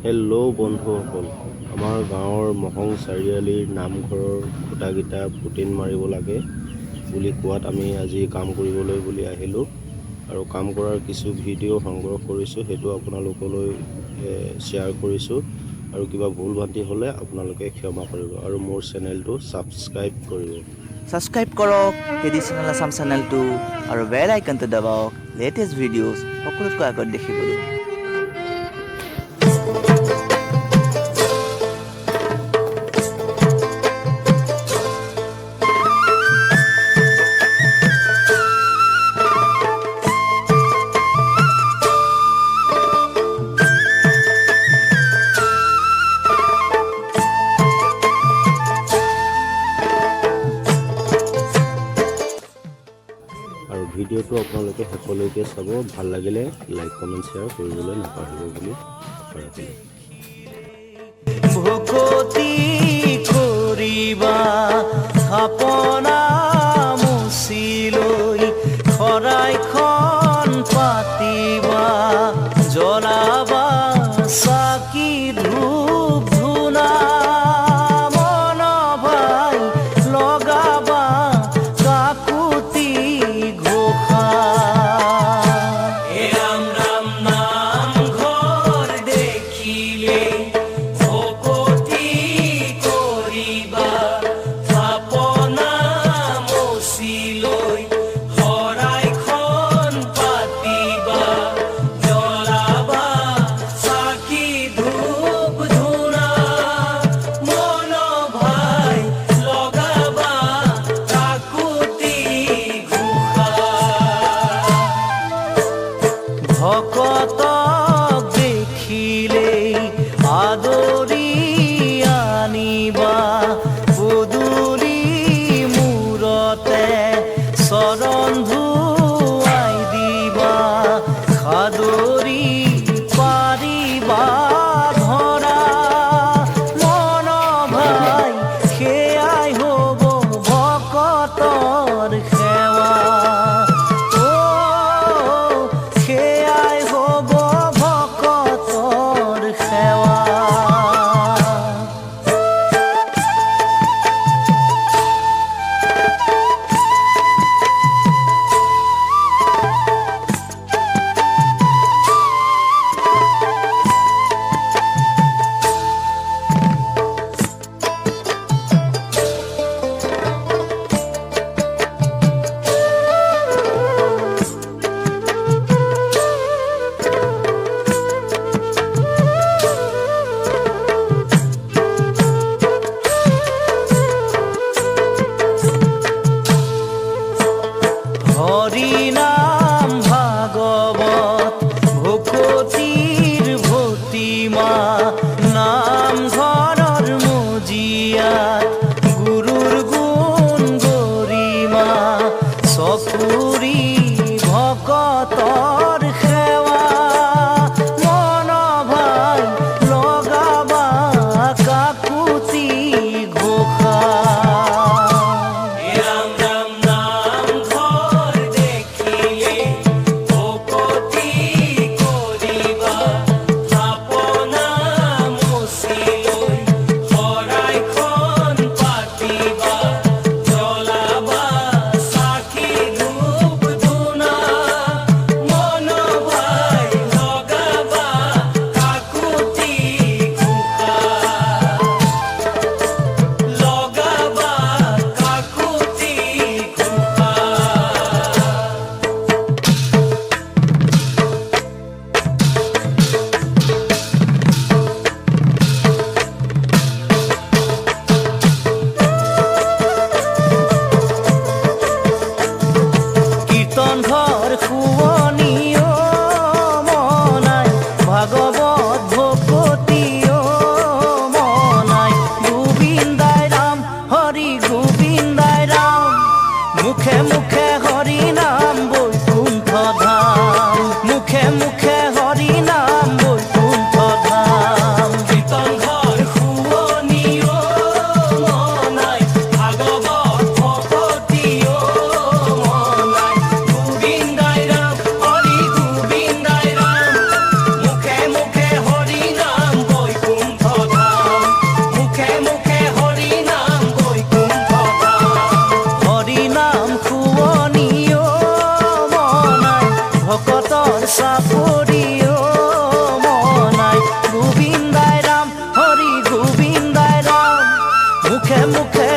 Hello' বন্ধুসকল, আমাৰ গাঁৱৰ মহং চাৰিআলিৰ নামঘৰৰ খুঁটাকেইটা পুটিন মাৰিব লাগে বুলি কোৱাত আমি আজি কাম কৰিবলৈ বুলি আহিলোঁ আৰু কাম কৰাৰ কিছু ভিডিঅ' সংগ্ৰহ কৰিছোঁ, সেইটো আপোনালোকলৈ শ্বেয়াৰ কৰিছোঁ আৰু কিবা ভুল ভ্ৰান্তি হ'লে আপোনালোকে ক্ষমা কৰিব আৰু মোৰ চেনেলটো ছাবস্ক্ৰাইব কৰিব। ছাবস্ক্ৰাইব কৰক ট্ৰেডিশ্যনেল আছাম চেনেলটো আৰু বেল আইকনটো দবাওক লেটেষ্ট ভিডিঅ'জ সকলোতকৈ আগত দেখিবলৈ। আৰু ভিডিঅ'টো আপোনালোকে শেষলৈকে চাব, ভাল লাগিলে লাইক কমেণ্ট শ্বেয়াৰ কৰিবলৈ নাপাহৰিব বুলি আশা ৰাখিলোঁ। ভকতি কৰিবা থাপনা মুচি লৈ শৰাইখন পাতিবা জ্বলাবা চাকি ধূপ ধূনা মন ভাই লগাবা কাকুতি ঘোষা ৰাম ৰাম নাম ঘৰ দেখিলে ভকতি কৰিবা থাপনা মুচি লৈ শৰাইখন পাতিবা জ্বলাবা চাকি ধূপ ধূনা মন ভাই লগাবা কাকুতি ঘোষা ভকতক দেখিলেই আদৰি আনিবা পদূলি মূৰতে চৰণ ধুৱাই দিবা সাদৰি পাৰিবা ধৰা মন ভাই সেয়াই হ'ব ভকতৰ সেৱা সেয়াই হ'ব ভকতৰ সেৱা। হৰি নাম ভাগৱত ভকতিৰ ভতিমা নামঘৰৰ মজিয়াত গুৰুৰ গুণ গৰিমা চকুৰি ভকতৰ সেৱা মন ভাই লগাবা কাকুতি ঘোষা ৰাম ৰাম নাম ঘৰ দেখিলে ভকতি কৰিবা থাপনা মুচি লৈ শৰাইখন পাতিবা জ্বলাবা চাকি ধূপ ধূনা মন ভাই লগাবা কাকুতি ঘোষা লগাবা কাকুতি ঘোষা। কীৰ্তন ঘৰ শুৱনিও মনাই ভাগৱত ভকতিও মনাই গোবিন্দাই ৰাম হৰি গোবিন্দাই ৰাম মুখে মুখে হৰি নাম বৈকুণ্ঠ ধাম মুখে মুখে হৰি নাম বৈকুণ্ঠ ধাম কীৰ্তন ঘৰ শুৱনিও মনাই ভাগৱত ভকতিও মনাই গোবিন্দাই ৰাম হৰি গোবিন্দাই ৰাম মুখে মুখে হৰি মুখে মুখে